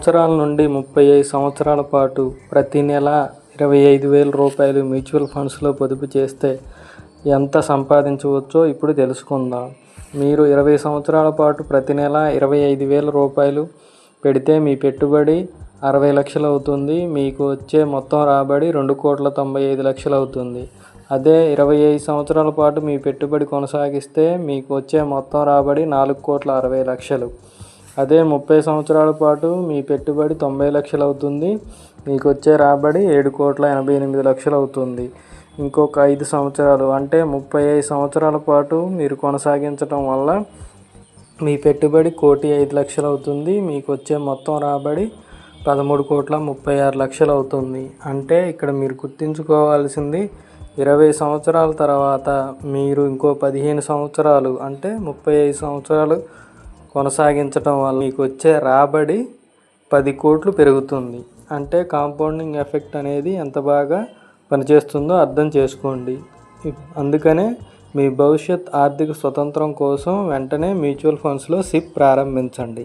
సంవత్సరాల నుండి 35 సంవత్సరాల పాటు ప్రతి నెల 25,000 రూపాయలు మ్యూచువల్ ఫండ్స్లో పొదుపు చేస్తే ఎంత సంపాదించవచ్చో ఇప్పుడు తెలుసుకుందాం. మీరు 20 సంవత్సరాల పాటు ప్రతి నెల 25,000 రూపాయలు పెడితే మీ పెట్టుబడి 60 లక్షలు అవుతుంది. మీకు వచ్చే మొత్తం రాబడి 2,95,00,000 అవుతుంది. అదే 25 సంవత్సరాల పాటు మీ పెట్టుబడి కొనసాగిస్తే మీకు వచ్చే మొత్తం రాబడి 4,60,00,000. అదే 30 సంవత్సరాల పాటు మీ పెట్టుబడి 90 లక్షలు అవుతుంది. మీకు వచ్చే రాబడి 7,88,00,000 అవుతుంది. ఇంకొక 5 సంవత్సరాలు అంటే 35 సంవత్సరాల పాటు మీరు కొనసాగించడం వల్ల మీ పెట్టుబడి 1,05,00,000 అవుతుంది. మీకు వచ్చే మొత్తం రాబడి 13,36,00,000 అవుతుంది. అంటే ఇక్కడ మీరు గుర్తుంచుకోవాల్సింది 20 సంవత్సరాల తర్వాత మీరు ఇంకో 15 సంవత్సరాలు అంటే 35 సంవత్సరాలు కొనసాగించడం వల్ల మీకు వచ్చే రాబడి 10 కోట్లు పెరుగుతుంది. అంటే కాంపౌండింగ్ ఎఫెక్ట్ అనేది ఎంత బాగా పనిచేస్తుందో అర్థం చేసుకోండి. అందుకనే మీ భవిష్యత్ ఆర్థిక స్వతంత్రం కోసం వెంటనే మ్యూచువల్ ఫండ్స్లో సిప్ ప్రారంభించండి.